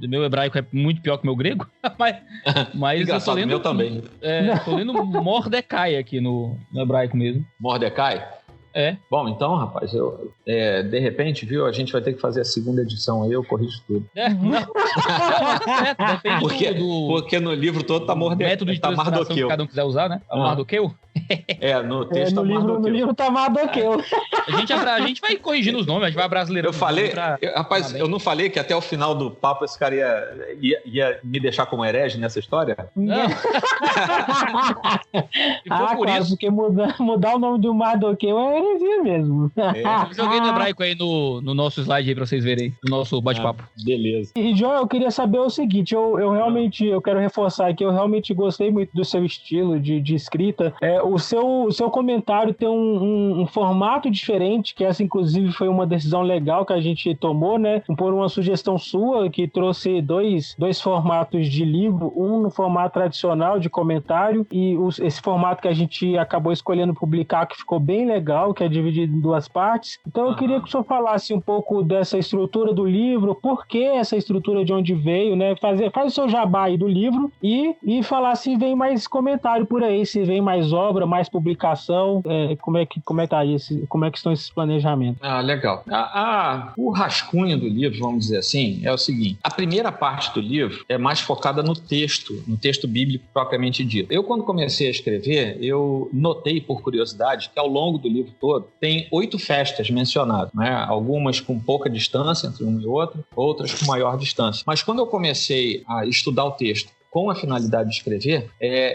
Speaker 2: meu hebraico é muito pior que o meu grego, mas
Speaker 4: engraçado, eu tô lendo... meu também.
Speaker 2: Tô lendo Mordecai aqui no hebraico mesmo.
Speaker 4: Mordecai? Bom, então, rapaz, de repente, viu, a gente vai ter que fazer a segunda edição aí, eu corrijo tudo.
Speaker 2: Depende
Speaker 4: porque no livro todo tá Mordecai.
Speaker 2: Método de transliteração que cada um quiser usar, né? Mardoqueu?
Speaker 4: No texto
Speaker 3: no livro tá Mardoqueu.
Speaker 2: A gente vai corrigindo os nomes, a gente vai brasileiro.
Speaker 4: Eu falei, rapaz, eu não falei que até o final do papo esse cara ia me deixar como herege nessa história?
Speaker 2: Não.
Speaker 3: Por isso. Porque mudar o nome do Mardoqueu é heresia mesmo.
Speaker 2: Eu joguei no hebraico aí no nosso slide aí pra vocês verem, no nosso bate-papo.
Speaker 4: Beleza.
Speaker 3: E, João, eu queria saber o seguinte, eu realmente, eu quero reforçar aqui, eu realmente gostei muito do seu estilo de escrita. O seu comentário tem um formato diferente, que essa, inclusive, foi uma decisão legal que a gente tomou, né? Por uma sugestão sua, que trouxe dois formatos de livro, um no formato tradicional de comentário e esse formato que a gente acabou escolhendo publicar, que ficou bem legal, tal, que é dividido em 2 partes. Então eu queria que o senhor falasse um pouco dessa estrutura do livro, por que essa estrutura, de onde veio, né? Faz o seu jabá aí do livro e falar se vem mais comentário por aí, se vem mais obra, mais publicação, como é que estão esses planejamentos.
Speaker 4: Legal. O rascunho do livro, vamos dizer assim, é o seguinte: a primeira parte do livro é mais focada no texto bíblico propriamente dito. Eu, quando comecei a escrever, eu notei, por curiosidade, que ao longo do livro todo tem 8 festas mencionadas, né? Algumas com pouca distância entre uma e outra, outras com maior distância. Mas quando eu comecei a estudar o texto com a finalidade de escrever,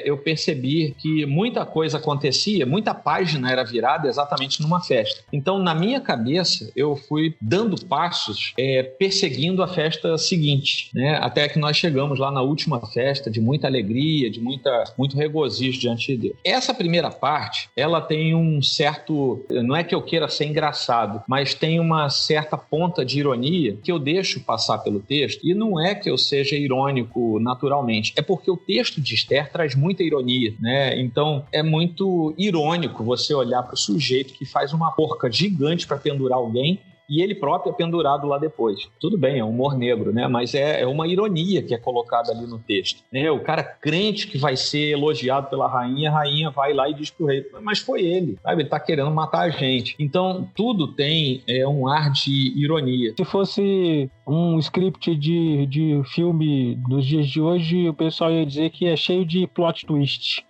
Speaker 4: eu percebi que muita coisa acontecia, muita página era virada exatamente numa festa. Então, na minha cabeça, eu fui dando passos, perseguindo a festa seguinte, né? Até que nós chegamos lá na última festa, de muita alegria, de muito regozijo diante de Deus. Essa primeira parte, ela tem um certo, não é que eu queira ser engraçado, mas tem uma certa ponta de ironia que eu deixo passar pelo texto, e não é que eu seja irônico naturalmente, é porque o texto de Esther traz muita ironia, né? Então é muito irônico você olhar para o sujeito que faz uma porca gigante para pendurar alguém e ele próprio é pendurado lá depois. Tudo bem, é um humor negro, né? Mas é uma ironia que é colocada ali no texto, né? O cara crente que vai ser elogiado pela rainha, a rainha vai lá e diz pro rei, mas foi ele, sabe? Ele tá querendo matar a gente. Então, tudo tem um ar de ironia.
Speaker 3: Se fosse um script de filme dos dias de hoje, o pessoal ia dizer que é cheio de plot twist.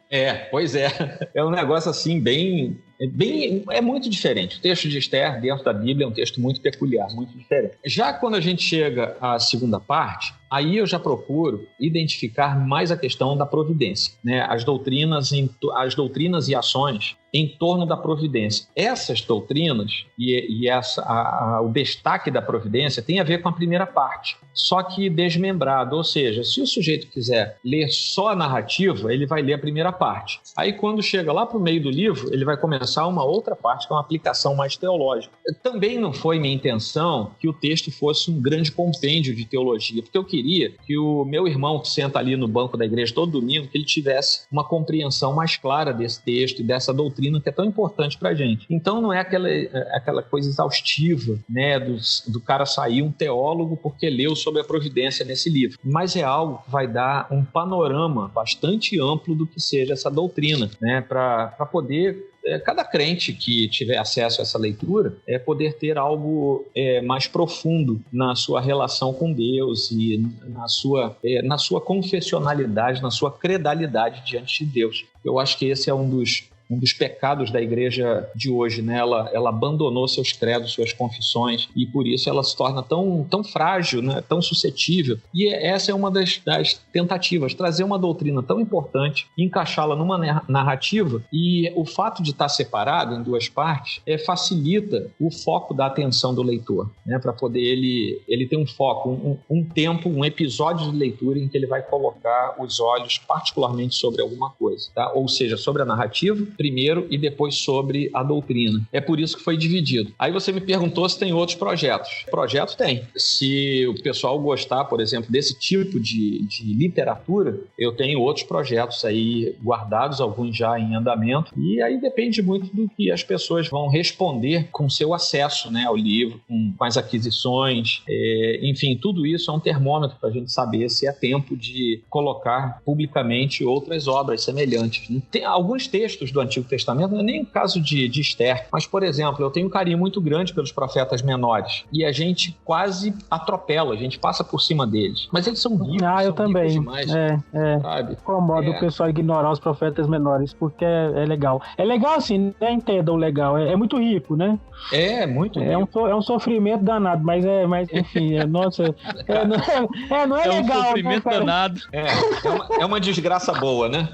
Speaker 4: Pois é. É um negócio assim é muito diferente. O texto de Esther, dentro da Bíblia, é um texto muito peculiar, muito diferente. Já quando a gente chega à segunda parte, aí eu já procuro identificar mais a questão da providência, né? As doutrinas e ações em torno da providência. Essas doutrinas e o destaque da providência tem a ver com a primeira parte, só que desmembrado, ou seja, se o sujeito quiser ler só a narrativa, ele vai ler a primeira parte. Aí quando chega lá para o meio do livro, ele vai começar uma outra parte, que é uma aplicação mais teológica. Também não foi minha intenção que o texto fosse um grande compêndio de teologia, porque eu queria que o meu irmão que senta ali no banco da igreja todo domingo, que ele tivesse uma compreensão mais clara desse texto e dessa doutrina que é tão importante pra gente. Então não é aquela coisa exaustiva, né, do cara sair um teólogo porque leu sobre a providência nesse livro, mas é algo que vai dar um panorama bastante amplo do que seja essa doutrina, né, para poder cada crente que tiver acesso a essa leitura poder ter algo mais profundo na sua relação com Deus e na sua confessionalidade, na sua credalidade diante de Deus. Eu acho que esse é um dos pecados da igreja de hoje, né? Ela abandonou seus credos, suas confissões, e por isso ela se torna tão frágil, né? Tão suscetível. E essa é uma das tentativas, trazer uma doutrina tão importante, encaixá-la numa narrativa, e o fato de estar separado em 2 partes facilita o foco da atenção do leitor, né? Para poder ele ter um foco, um tempo, um episódio de leitura em que ele vai colocar os olhos particularmente sobre alguma coisa, tá? Ou seja, sobre a narrativa primeiro e depois sobre a doutrina. É por isso que foi dividido. Aí você me perguntou se tem outros projetos. Projetos tem. Se o pessoal gostar, por exemplo, desse tipo de literatura, eu tenho outros projetos aí guardados, alguns já em andamento, e aí depende muito do que as pessoas vão responder com seu acesso, né, ao livro, com as aquisições, enfim, tudo isso é um termômetro para a gente saber se é tempo de colocar publicamente outras obras semelhantes, né? Tem alguns textos do Antigo Testamento, não é nem o caso de Esther, mas, por exemplo, eu tenho um carinho muito grande pelos profetas menores, e a gente quase atropela, a gente passa por cima deles, mas eles são ricos,
Speaker 3: eu também.
Speaker 4: Demais, sabe?
Speaker 3: Incomoda o pessoal ignorar os profetas menores, porque é legal. É legal assim, né? Entenda o legal, é muito rico, né?
Speaker 4: É muito rico.
Speaker 3: É um sofrimento danado, mas enfim, nossa, não é legal.
Speaker 2: É um sofrimento, né, danado.
Speaker 4: É uma desgraça boa, né?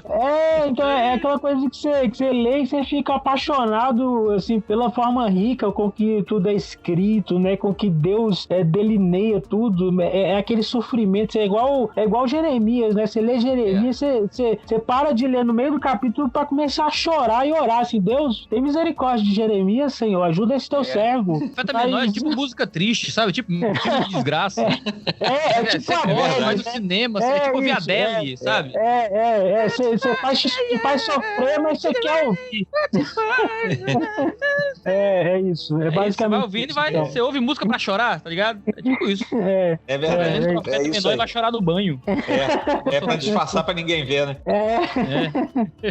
Speaker 3: Então é aquela coisa que você lê e você fica apaixonado, assim, pela forma rica com que tudo é escrito, né? Com que Deus delineia tudo. É aquele sofrimento. É igual Jeremias, né? Você lê Jeremias, você para de ler no meio do capítulo para começar a chorar e orar, assim, Deus, tem misericórdia de Jeremias, Senhor, ajuda esse teu servo.
Speaker 2: É tipo música triste, sabe? Tipo de desgraça.
Speaker 3: Tipo Adele,
Speaker 2: mais do cinema, é tipo ouvir Adele, sabe?
Speaker 3: Você faz sofrer, mas você só ouvir. É isso. É basicamente.
Speaker 2: Você vai ouvindo e você ouve música pra chorar, tá ligado? É tipo isso.
Speaker 5: É verdade.
Speaker 2: É isso aí. Vai chorar no banho.
Speaker 5: É pra disfarçar pra ninguém ver, né?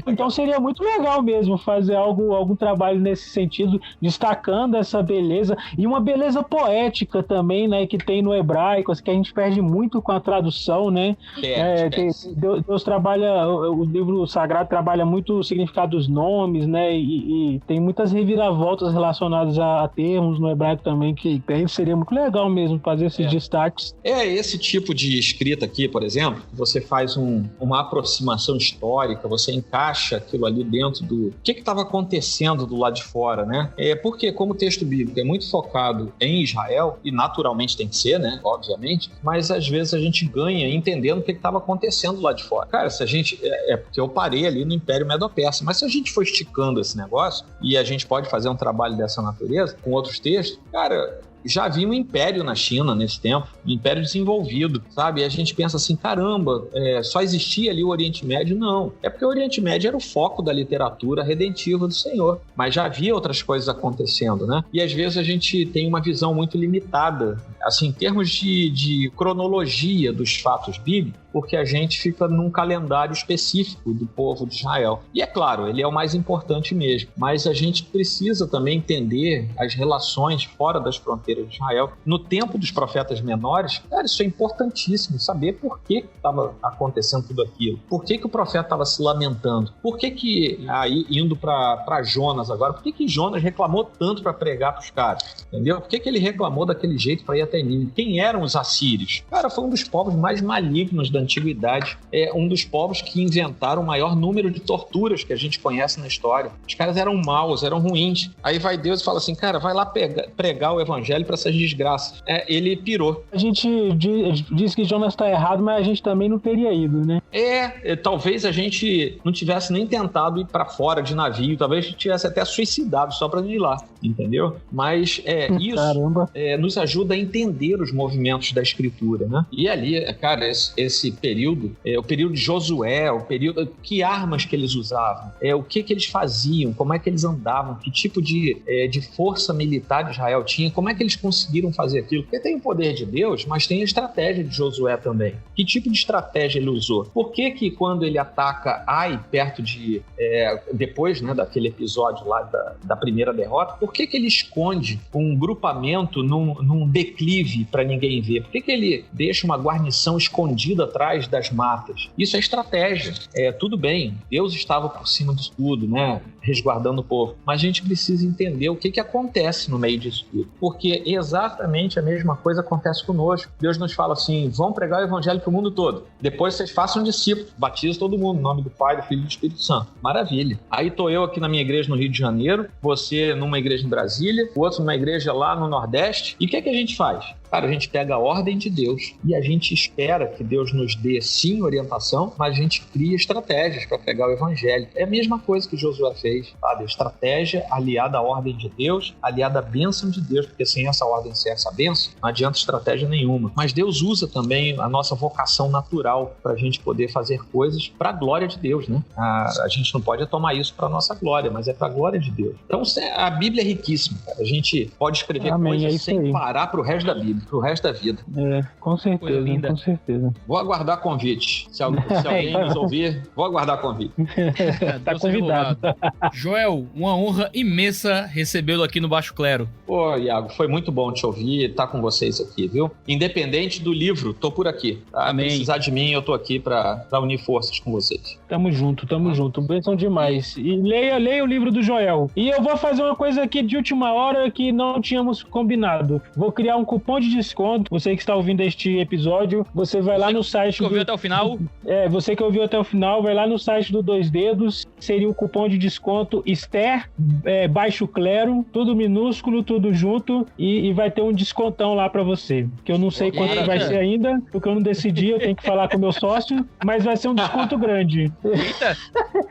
Speaker 3: Então seria muito legal mesmo fazer algum trabalho nesse sentido, destacando essa beleza e uma beleza poética também, né, que tem no hebraico, que a gente perde muito com a tradução, né? Deus trabalha, o livro sagrado trabalha muito o significado dos nomes, né? E tem muitas reviravoltas relacionadas a termos no hebraico também, que seria muito legal mesmo fazer esses destaques.
Speaker 4: Esse tipo de escrita aqui, por exemplo, você faz uma aproximação histórica, você encaixa aquilo ali dentro do que estava acontecendo do lado de fora, né? Porque como o texto bíblico é muito focado em Israel, e naturalmente tem que ser, né? Obviamente, mas às vezes a gente ganha entendendo o que estava acontecendo lá de fora. Cara, se a gente... porque eu parei ali no Império Medo-Persa, mas se a gente for esticando esse negócio, e a gente pode fazer um trabalho dessa natureza, com outros textos, cara... Já havia um império na China nesse tempo, um império desenvolvido, sabe? E a gente pensa assim, caramba, só existia ali o Oriente Médio? Não. É porque o Oriente Médio era o foco da literatura redentiva do Senhor. Mas já havia outras coisas acontecendo, né? E às vezes a gente tem uma visão muito limitada, assim, em termos de cronologia dos fatos bíblicos, porque a gente fica num calendário específico do povo de Israel. E é claro, ele é o mais importante mesmo, mas a gente precisa também entender as relações fora das fronteiras de Israel. No tempo dos profetas menores, cara, isso é importantíssimo, saber por que estava acontecendo tudo aquilo. Por que o profeta estava se lamentando? Por que aí, indo para Jonas agora, por que Jonas reclamou tanto para pregar para os caras? Entendeu? Por que ele reclamou daquele jeito para ir até Nínive? Quem eram os assírios? Cara, foi um dos povos mais malignos da antiguidade, um dos povos que inventaram o maior número de torturas que a gente conhece na história. Os caras eram maus, eram ruins. Aí vai Deus e fala assim, cara, vai lá pregar o evangelho para essas desgraças. Ele pirou.
Speaker 3: A gente diz que Jonas está errado, mas a gente também não teria ido, né?
Speaker 4: Talvez a gente não tivesse nem tentado ir para fora de navio, talvez a gente tivesse até suicidado só para ir lá, entendeu? Mas isso nos ajuda a entender os movimentos da escritura, né? E ali, cara, esse período, o período de Josué, que armas que eles usavam, o que eles faziam, como é que eles andavam, que tipo de força militar de Israel tinha, como é que eles conseguiram fazer aquilo. Porque tem o poder de Deus, mas tem a estratégia de Josué também. Que tipo de estratégia ele usou? Por que quando ele ataca Ai, perto de... depois, né, daquele episódio lá da primeira derrota, por que ele esconde um grupamento num declive para ninguém ver? Por que ele deixa uma guarnição escondida atrás das matas? Isso é estratégia. Tudo bem, Deus estava por cima disso tudo, né, resguardando o povo, mas a gente precisa entender o que acontece no meio disso tudo, porque exatamente a mesma coisa acontece conosco. Deus nos fala assim, vão pregar o evangelho para o mundo todo, depois vocês façam discípulos, batizem todo mundo, em nome do Pai, do Filho e do Espírito Santo. Maravilha. Aí tô eu aqui na minha igreja no Rio de Janeiro, você numa igreja em Brasília, o outro numa igreja lá no Nordeste, e o que a gente faz? Cara, a gente pega a ordem de Deus e a gente espera que Deus nos dê, sim, orientação, mas a gente cria estratégias para pregar o evangelho. É a mesma coisa que Josué fez, sabe? Estratégia aliada à ordem de Deus, aliada à bênção de Deus, porque sem essa ordem, sem essa bênção, não adianta estratégia nenhuma. Mas Deus usa também a nossa vocação natural para a gente poder fazer coisas para a glória de Deus, né? A gente não pode tomar isso para nossa glória, mas é para a glória de Deus. Então, a Bíblia é riquíssima, cara. A gente pode escrever coisas sem parar para o resto da Bíblia, pro resto da vida.
Speaker 3: Com certeza, com certeza.
Speaker 4: Vou aguardar convite. Se alguém nos ouvir, vou aguardar convite.
Speaker 3: Tá convidado.
Speaker 2: Joel, uma honra imensa recebê-lo aqui no Baixo Clero.
Speaker 4: Pô, Iago, foi muito bom te ouvir, estar com vocês aqui, viu? Independente do livro, tô por aqui. Tá?
Speaker 2: Amém.
Speaker 4: Precisar de mim, eu tô aqui pra unir forças com vocês.
Speaker 3: Tamo junto. Bênção demais. E leia o livro do Joel. E eu vou fazer uma coisa aqui de última hora que não tínhamos combinado. Vou criar um cupom de desconto. Você que está ouvindo este episódio, você vai lá no site...
Speaker 2: Você que ouviu até o final?
Speaker 3: Você que ouviu até o final, vai lá no site do Dois Dedos. Seria o cupom de desconto Esther, Baixo Clero, tudo minúsculo, tudo junto. E vai ter um descontão lá pra você. Que eu não sei quanto vai ser ainda, porque eu não decidi, eu tenho que falar com o meu sócio. Mas vai ser um desconto grande.
Speaker 2: Eita!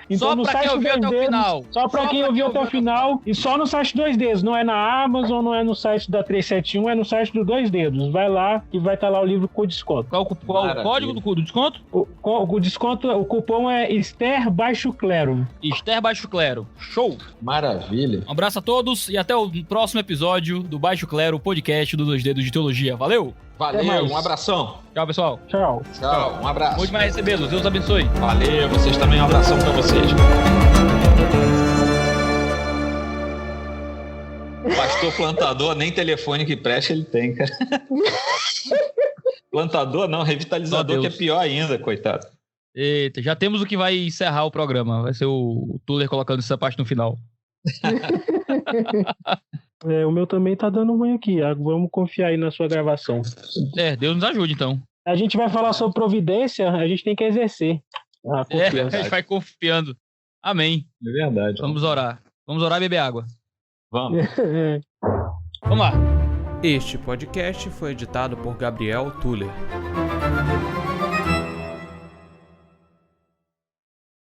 Speaker 3: Então,
Speaker 2: Só
Speaker 3: no
Speaker 2: pra
Speaker 3: site
Speaker 2: quem ouviu
Speaker 3: Dois
Speaker 2: até o
Speaker 3: Dedos,
Speaker 2: final.
Speaker 3: Só pra quem ouviu até o final. E só no site Dois Dedos. Não é na Amazon, não é no site da 371, é no site do Dois Dedos. Vai lá que vai estar lá o livro com desconto.
Speaker 2: Qual o código do desconto?
Speaker 3: O desconto, o cupom é Esther Baixo Clero.
Speaker 2: Esther Baixo Clero. Show!
Speaker 4: Maravilha.
Speaker 2: Um abraço a todos e até o próximo episódio do Baixo Clero, podcast do Dois Dedos de Teologia. Valeu!
Speaker 3: Até
Speaker 4: Valeu,
Speaker 3: mais.
Speaker 4: um abração.
Speaker 2: Tchau, pessoal.
Speaker 3: Tchau.
Speaker 4: Tchau, um abraço.
Speaker 2: Muito mais recebê-los. Deus abençoe.
Speaker 4: Valeu, vocês também, um abração pra vocês. Pastor plantador, nem telefone que preste ele tem, cara. Plantador não, revitalizador, que é pior ainda, coitado.
Speaker 2: Eita, já temos o que vai encerrar o programa. Vai ser o Tuller colocando essa parte no final.
Speaker 3: O meu também tá dando ruim aqui. Vamos confiar aí na sua gravação.
Speaker 2: Deus nos ajude, então.
Speaker 3: A gente vai falar sobre providência, a gente tem que exercer.
Speaker 2: A gente vai confiando. Amém.
Speaker 4: É verdade.
Speaker 2: Vamos orar. Vamos orar e beber água.
Speaker 4: Vamos.
Speaker 2: Vamos lá.
Speaker 6: Este podcast foi editado por Gabriel Tuller.